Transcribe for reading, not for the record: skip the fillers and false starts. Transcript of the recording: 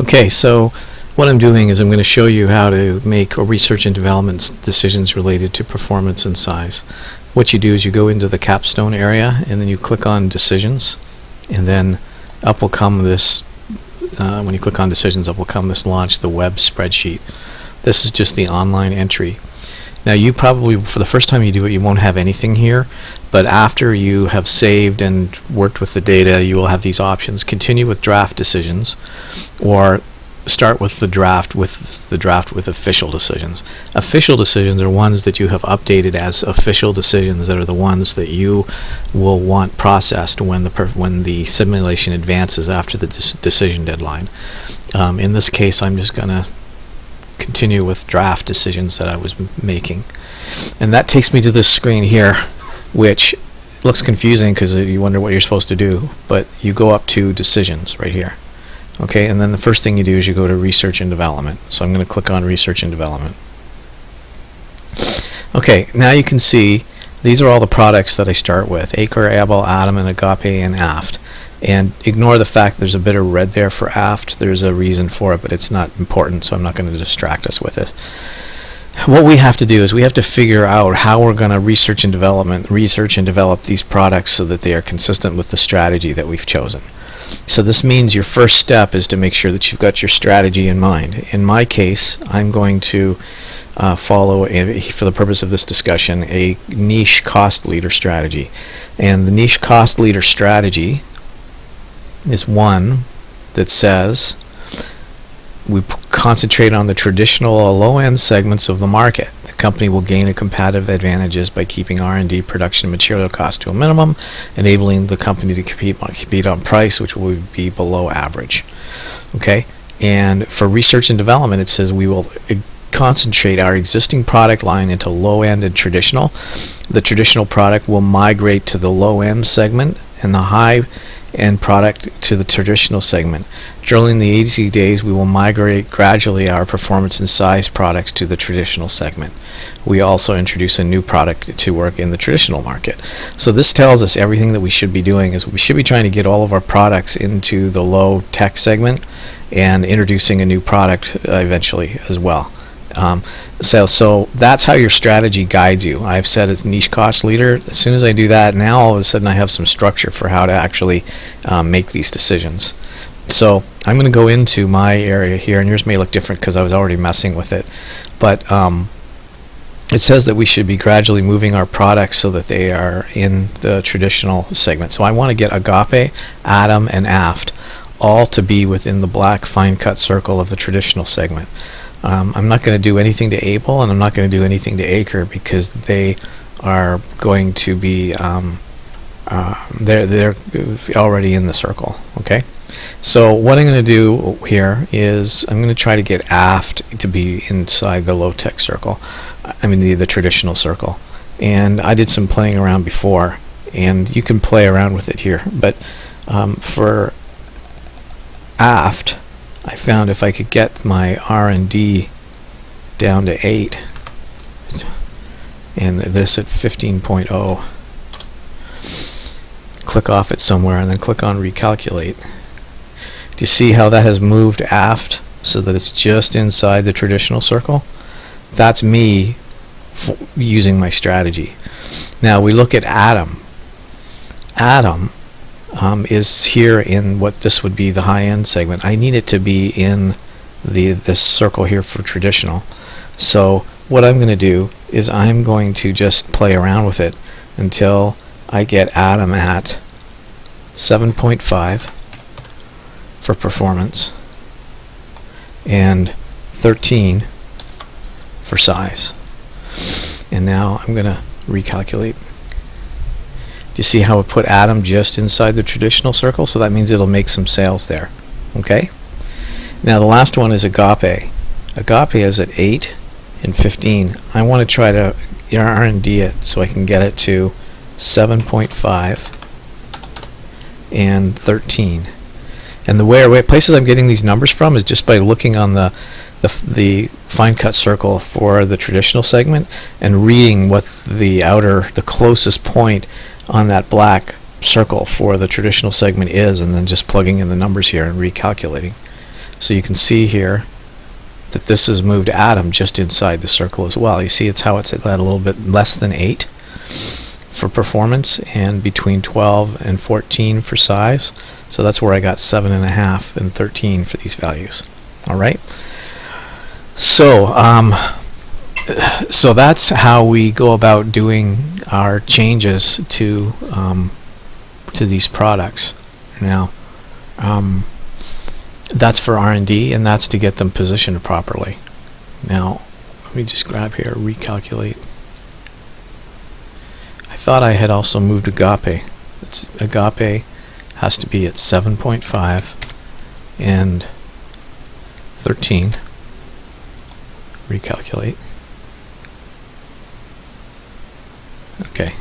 Okay, so what I'm doing is I'm going to show you how to make research and development decisions related to performance and size. What you do is you go into the capstone area and then you click on decisions, and then up will come this, when you click on decisions, up will come this launch the web spreadsheet. This is just the online entry. Now you probably, for the first time you do it, you won't have anything here, but after you have saved and worked with the data, you will have these options: continue with draft decisions, or start with the draft with official decisions. Official decisions are ones that you have updated as official decisions, that are the ones that you will want processed when the simulation advances after the decision deadline. In this case, I'm just going to continue with draft decisions that I was making, and that takes me to this screen here, which looks confusing because you wonder what you're supposed to do, but you go up to decisions right here. Okay, and then the first thing you do is you go to research and development. So I'm going to click on research and development. Okay, now you can see these are all the products that I start with: Acre, Abel, Atom, and Agape, and Aft. And ignore the fact there's a bit of red there for Aft. There's a reason for it, but it's not important, so I'm not going to distract us with it. What we have to do is we have to figure out how we're going to research and develop these products so that they are consistent with the strategy that we've chosen. So this means your first step is to make sure that you've got your strategy in mind. In my case, I'm going to follow, for the purpose of this discussion, a niche cost leader strategy. And the niche cost leader strategy is one that says we concentrate on the traditional or low-end segments of the market. The company will gain a competitive advantages by keeping R&D production material costs to a minimum, enabling the company to compete on price, which will be below average. Okay, and for research and development, it says we will concentrate our existing product line into low-end and traditional. The traditional product will migrate to the low-end segment, and the high-end product to the traditional segment. During the 80 days, we will migrate gradually our performance and size products to the traditional segment. We also introduce a new product to work in the traditional market. So this tells us everything that we should be doing is we should be trying to get all of our products into the low tech segment and introducing a new product eventually as well. So that's how your strategy guides you. I've said it's niche cost leader. As soon as I do that, now all of a sudden I have some structure for how to actually make these decisions. So I'm going to go into my area here, and yours may look different because I was already messing with it, but it says that we should be gradually moving our products so that they are in the traditional segment. So I want to get Agape, Atom, and Aft all to be within the black fine cut circle of the traditional segment. I'm not going to do anything to Abel, and I'm not going to do anything to Acre because they are going to be they're already in the circle. Okay, so what I'm going to do here is I'm going to try to get Aft to be inside the low tech circle. I mean the traditional circle. And I did some playing around before, and you can play around with it here. But for Aft, I found if I could get my R&D down to 8 and this at 15.0, click off it somewhere and then click on recalculate. Do you see how that has moved Aft so that it's just inside the traditional circle? That's me using my strategy. Now we look at Atom. Atom is here in what this would be the high-end segment. I need it to be in this circle here for traditional. So what I'm going to do is I'm going to just play around with it until I get Atom at 7.5 for performance and 13 for size. And now I'm going to recalculate. You see how it put Atom just inside the traditional circle? So that means it'll make some sales there. Okay? Now the last one is Agape. Agape is at 8 and 15. I want to try to R&D it so I can get it to 7.5 and 13. And the way places I'm getting these numbers from is just by looking on the fine cut circle for the traditional segment and reading what the closest point on that black circle for the traditional segment is, and then just plugging in the numbers here and recalculating. So you can see here that this has moved atom just inside the circle as well. You see it's how it's at a little bit less than 8 for performance and between 12 and 14 for size. So that's where I got 7.5 and 13 for these values. Alright, so so that's how we go about doing our changes to these products. Now that's for R&D, and that's to get them positioned properly. Now let me just grab here, recalculate. I thought I had also moved Agape. Agape has to be at 7.5 and 13. Recalculate. Okay.